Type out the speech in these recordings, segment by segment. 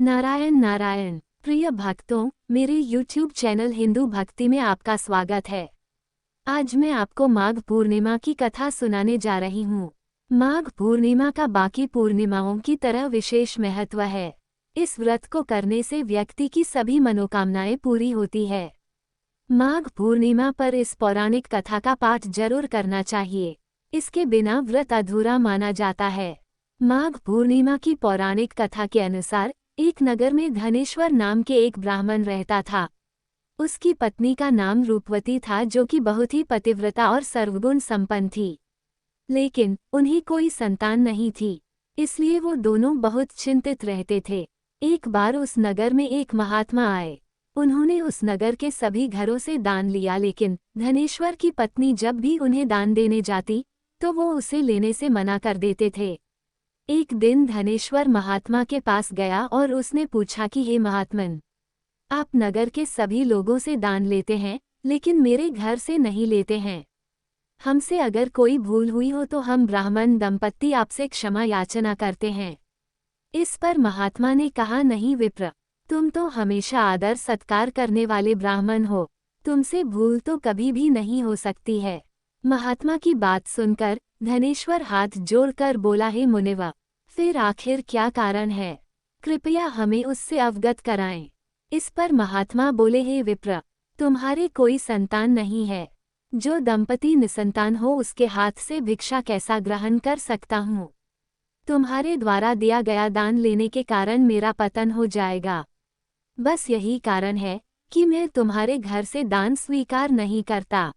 नारायण नारायण। प्रिय भक्तों, मेरे YouTube चैनल हिंदू भक्ति में आपका स्वागत है। आज मैं आपको माघ पूर्णिमा की कथा सुनाने जा रही हूँ। माघ पूर्णिमा का बाकी पूर्णिमाओं की तरह विशेष महत्व है। इस व्रत को करने से व्यक्ति की सभी मनोकामनाएं पूरी होती है। माघ पूर्णिमा पर इस पौराणिक कथा का पाठ जरूर करना चाहिए। इसके बिना व्रत अधूरा माना जाता है। माघ पूर्णिमा की पौराणिक कथा के अनुसार एक नगर में धनेश्वर नाम के एक ब्राह्मण रहता था। उसकी पत्नी का नाम रूपवती था, जो कि बहुत ही पतिव्रता और सर्वगुण संपन्न थी। लेकिन उन्हें कोई संतान नहीं थी, इसलिए वो दोनों बहुत चिंतित रहते थे। एक बार उस नगर में एक महात्मा आए। उन्होंने उस नगर के सभी घरों से दान लिया, लेकिन धनेश्वर की पत्नी जब भी उन्हें दान देने जाती तो वो उसे लेने से मना कर देते थे। एक दिन धनेश्वर महात्मा के पास गया और उसने पूछा कि हे महात्मन, आप नगर के सभी लोगों से दान लेते हैं, लेकिन मेरे घर से नहीं लेते हैं। हमसे अगर कोई भूल हुई हो तो हम ब्राह्मण दंपत्ति आपसे क्षमा याचना करते हैं। इस पर महात्मा ने कहा, नहीं विप्र, तुम तो हमेशा आदर सत्कार करने वाले ब्राह्मण हो, तुमसे भूल तो कभी भी नहीं हो सकती है। महात्मा की बात सुनकर धनेश्वर हाथ जोड़कर बोला, हे मुनिवर, फिर आखिर क्या कारण है? कृपया हमें उससे अवगत कराएं। इस पर महात्मा बोले, हे विप्र, तुम्हारे कोई संतान नहीं है। जो दंपति निसंतान हो उसके हाथ से भिक्षा कैसा ग्रहण कर सकता हूँ? तुम्हारे द्वारा दिया गया दान लेने के कारण मेरा पतन हो जाएगा। बस यही कारण है कि मैं तुम्हारे घर से दान स्वीकार नहीं करता।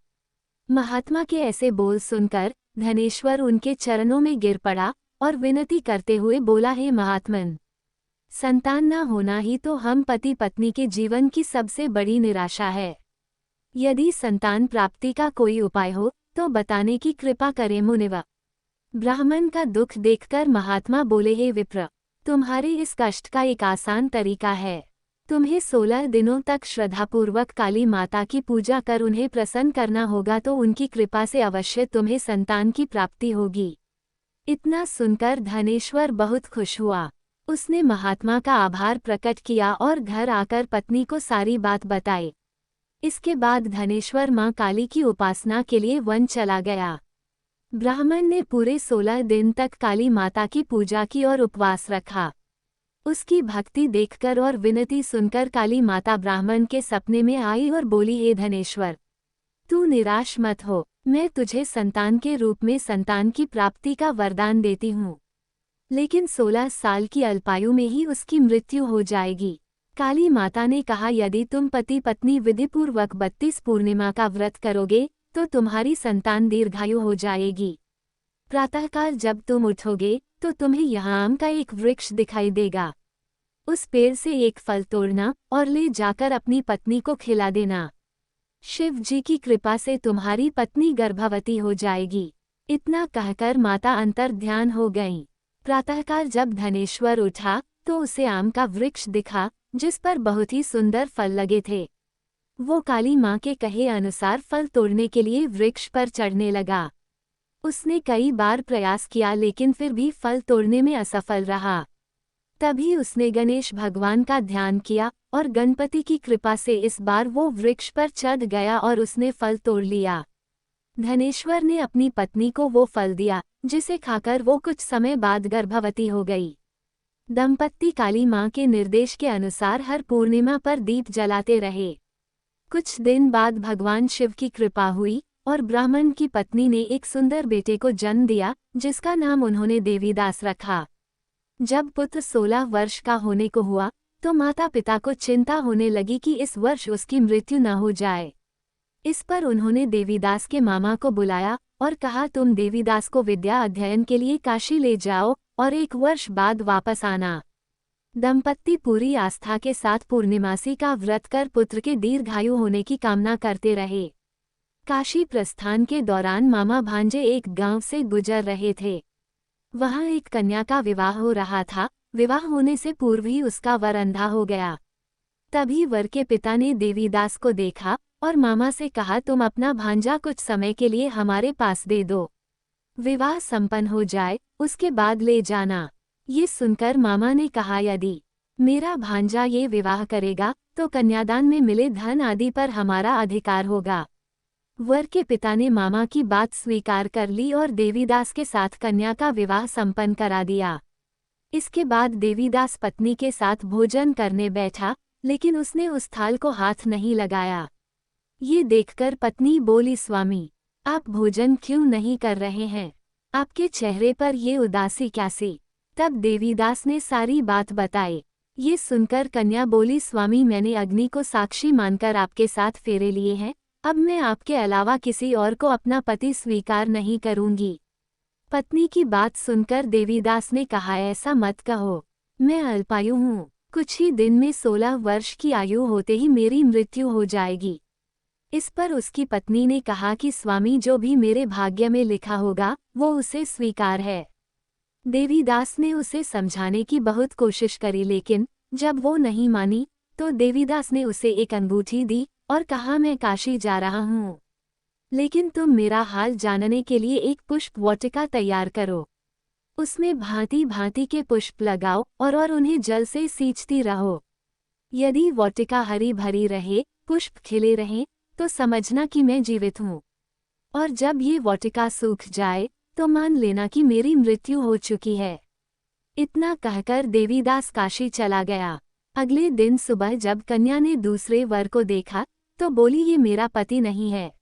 महात्मा के ऐसे बोल सुनकर धनेश्वर उनके चरणों में गिर पड़ा और विनती करते हुए बोला, हे महात्मन, संतान न होना ही तो हम पति पत्नी के जीवन की सबसे बड़ी निराशा है। यदि संतान प्राप्ति का कोई उपाय हो तो बताने की कृपा करें मुनिवर। ब्राह्मण का दुख देखकर महात्मा बोले, हे विप्र, तुम्हारे इस कष्ट का एक आसान तरीका है। तुम्हें 16 दिनों तक श्रद्धापूर्वक काली माता की पूजा कर उन्हें प्रसन्न करना होगा, तो उनकी कृपा से अवश्य तुम्हें संतान की प्राप्ति होगी। इतना सुनकर धनेश्वर बहुत खुश हुआ। उसने महात्मा का आभार प्रकट किया और घर आकर पत्नी को सारी बात बताई। इसके बाद धनेश्वर मां काली की उपासना के लिए वन चला गया। ब्राह्मण ने पूरे 16 दिन तक काली माता की पूजा की और उपवास रखा। उसकी भक्ति देखकर और विनती सुनकर काली माता ब्राह्मण के सपने में आई और बोली, हे धनेश्वर, तू निराश मत हो, मैं तुझे संतान के रूप में संतान की प्राप्ति का वरदान देती हूँ। लेकिन 16 साल की अल्पायु में ही उसकी मृत्यु हो जाएगी। काली माता ने कहा, यदि तुम पति पत्नी विधिपूर्वक 32 पूर्णिमा का व्रत करोगे तो तुम्हारी संतान दीर्घायु हो जाएगी। प्रातःकाल जब तुम उठोगे तो तुम्हें यहाँ आम का एक वृक्ष दिखाई देगा। उस पेड़ से एक फल तोड़ना और ले जाकर अपनी पत्नी को खिला देना। शिव जी की कृपा से तुम्हारी पत्नी गर्भवती हो जाएगी। इतना कहकर माता अंतर ध्यान हो गईं। प्रातःकाल जब धनेश्वर उठा तो उसे आम का वृक्ष दिखा, जिस पर बहुत ही सुंदर फल लगे थे। वो काली माँ के कहे अनुसार फल तोड़ने के लिए वृक्ष पर चढ़ने लगा। उसने कई बार प्रयास किया, लेकिन फिर भी फल तोड़ने में असफल रहा। तभी उसने गणेश भगवान का ध्यान किया और गणपति की कृपा से इस बार वो वृक्ष पर चढ़ गया और उसने फल तोड़ लिया। धनेश्वर ने अपनी पत्नी को वो फल दिया, जिसे खाकर वो कुछ समय बाद गर्भवती हो गई। दंपत्ति काली माँ के निर्देश के अनुसार हर पूर्णिमा पर दीप जलाते रहे। कुछ दिन बाद भगवान शिव की कृपा हुई और ब्राह्मण की पत्नी ने एक सुंदर बेटे को जन्म दिया, जिसका नाम उन्होंने देवीदास रखा। जब पुत्र 16 वर्ष का होने को हुआ तो माता पिता को चिंता होने लगी कि इस वर्ष उसकी मृत्यु न हो जाए। इस पर उन्होंने देवीदास के मामा को बुलाया और कहा, तुम देवीदास को विद्या अध्ययन के लिए काशी ले जाओ और 1 वर्ष बाद वापस आना। दंपत्ति पूरी आस्था के साथ पूर्णिमासी का व्रत कर पुत्र के दीर्घायु होने की कामना करते रहे। काशी प्रस्थान के दौरान मामा भांजे एक गांव से गुजर रहे थे। वहां एक कन्या का विवाह हो रहा था। विवाह होने से पूर्व ही उसका वर अंधा हो गया। तभी वर के पिता ने देवीदास को देखा और मामा से कहा, तुम अपना भांजा कुछ समय के लिए हमारे पास दे दो। विवाह संपन्न हो जाए उसके बाद ले जाना। ये सुनकर मामा ने कहा, यदि मेरा भांजा ये विवाह करेगा तो कन्यादान में मिले धन आदि पर हमारा अधिकार होगा। वर के पिता ने मामा की बात स्वीकार कर ली और देवीदास के साथ कन्या का विवाह संपन्न करा दिया। इसके बाद देवीदास पत्नी के साथ भोजन करने बैठा, लेकिन उसने उस थाल को हाथ नहीं लगाया। ये देखकर पत्नी बोली, स्वामी, आप भोजन क्यों नहीं कर रहे हैं? आपके चेहरे पर ये उदासी कैसी? तब देवीदास ने सारी बात बताई। ये सुनकर कन्या बोली, स्वामी, मैंने अग्नि को साक्षी मानकर आपके साथ फेरे लिए हैं। अब मैं आपके अलावा किसी और को अपना पति स्वीकार नहीं करूंगी। पत्नी की बात सुनकर देवीदास ने कहा, ऐसा मत कहो, मैं अल्पायु हूँ। कुछ ही दिन में 16 वर्ष की आयु होते ही मेरी मृत्यु हो जाएगी। इस पर उसकी पत्नी ने कहा कि स्वामी, जो भी मेरे भाग्य में लिखा होगा वो उसे स्वीकार है। देवीदास ने उसे समझाने की बहुत कोशिश करी, लेकिन जब वो नहीं मानी तो देवीदास ने उसे एक अंगूठी दी और कहा, मैं काशी जा रहा हूँ, लेकिन तुम मेरा हाल जानने के लिए एक पुष्प वाटिका तैयार करो। उसमें भांति भांति के पुष्प लगाओ और उन्हें जल से सींचती रहो। यदि वाटिका हरी भरी रहे, पुष्प खिले रहें, तो समझना कि मैं जीवित हूँ, और जब ये वाटिका सूख जाए तो मान लेना कि मेरी मृत्यु हो चुकी है। इतना कहकर देवीदास काशी चला गया। अगले दिन सुबह जब कन्या ने दूसरे वर को देखा तो बोली, ये मेरा पति नहीं है,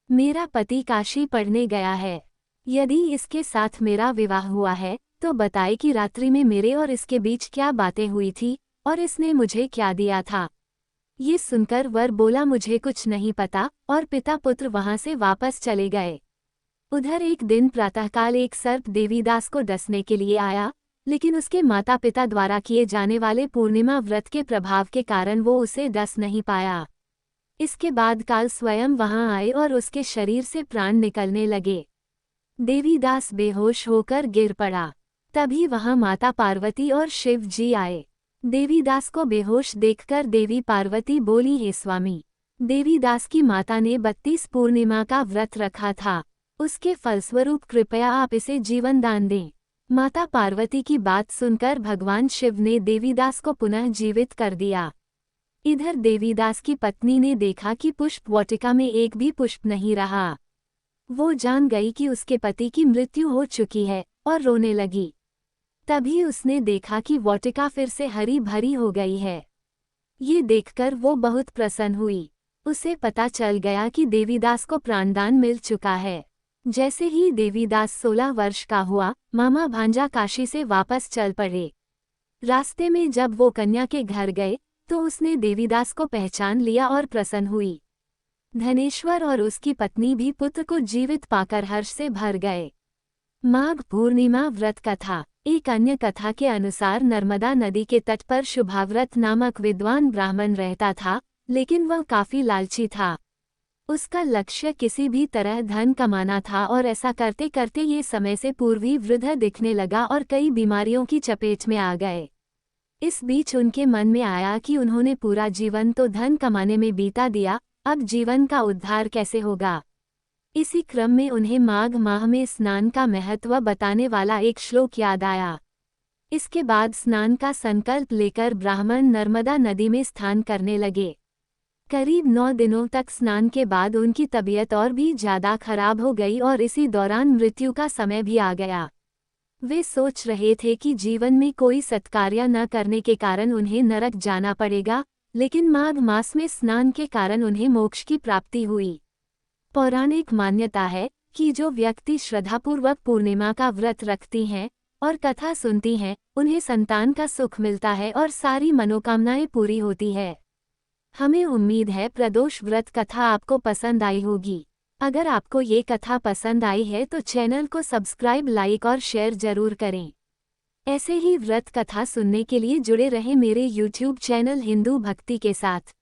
मेरा पति काशी पढ़ने गया है। यदि इसके साथ मेरा विवाह हुआ है तो बताए कि रात्रि में मेरे और इसके बीच क्या बातें हुई थी और इसने मुझे क्या दिया था। ये सुनकर वर बोला, मुझे कुछ नहीं पता, और पिता पुत्र वहां से वापस चले गए। उधर एक दिन प्रातःकाल एक सर्प देवीदास को डसने के लिए आया, लेकिन उसके माता पिता द्वारा किए जाने वाले पूर्णिमा व्रत के प्रभाव के कारण वो उसे डस नहीं पाया। इसके बाद काल स्वयं वहां आए और उसके शरीर से प्राण निकलने लगे। देवीदास बेहोश होकर गिर पड़ा। तभी वहां माता पार्वती और शिव जी आए। देवीदास को बेहोश देखकर देवी पार्वती बोली, हे स्वामी, देवीदास की माता ने 32 पूर्णिमा का व्रत रखा था, उसके फलस्वरूप कृपया आप इसे जीवन दान दें। माता पार्वती की बात सुनकर भगवान शिव ने देवीदास को पुनः जीवित कर दिया। इधर देवीदास की पत्नी ने देखा कि पुष्प वाटिका में एक भी पुष्प नहीं रहा। वो जान गई कि उसके पति की मृत्यु हो चुकी है और रोने लगी। तभी उसने देखा कि वाटिका फिर से हरी भरी हो गई है। ये देखकर वो बहुत प्रसन्न हुई। उसे पता चल गया कि देवीदास को प्राणदान मिल चुका है। जैसे ही देवीदास 16 वर्ष का हुआ, मामा भांजा काशी से वापस चल पड़े। रास्ते में जब वो कन्या के घर गए तो उसने देवीदास को पहचान लिया और प्रसन्न हुई। धनेश्वर और उसकी पत्नी भी पुत्र को जीवित पाकर हर्ष से भर गए। माघ पूर्णिमा व्रत कथा। एक अन्य कथा के अनुसार नर्मदा नदी के तट पर शुभाव्रत नामक विद्वान ब्राह्मण रहता था, लेकिन वह काफी लालची था। उसका लक्ष्य किसी भी तरह धन कमाना था और ऐसा करते करते ये समय से पूर्व ही वृद्ध दिखने लगा और कई बीमारियों की चपेट में आ गए। इस बीच उनके मन में आया कि उन्होंने पूरा जीवन तो धन कमाने में बीता दिया, अब जीवन का उद्धार कैसे होगा। इसी क्रम में उन्हें माघ माह में स्नान का महत्व बताने वाला एक श्लोक याद आया। इसके बाद स्नान का संकल्प लेकर ब्राह्मण नर्मदा नदी में स्नान करने लगे। करीब 9 दिनों तक स्नान के बाद उनकी तबीयत और भी ज्यादा खराब हो गई और इसी दौरान मृत्यु का समय भी आ गया। वे सोच रहे थे कि जीवन में कोई सत्कार्य न करने के कारण उन्हें नरक जाना पड़ेगा, लेकिन माघ मास में स्नान के कारण उन्हें मोक्ष की प्राप्ति हुई। पौराणिक मान्यता है कि जो व्यक्ति श्रद्धापूर्वक पूर्णिमा का व्रत रखती हैं और कथा सुनती हैं, उन्हें संतान का सुख मिलता है और सारी मनोकामनाएं पूरी होती है। हमें उम्मीद है प्रदोष व्रत कथा आपको पसंद आई होगी। अगर आपको ये कथा पसंद आई है तो चैनल को सब्सक्राइब, लाइक और शेयर जरूर करें। ऐसे ही व्रत कथा सुनने के लिए जुड़े रहें मेरे YouTube चैनल हिंदू भक्ति के साथ।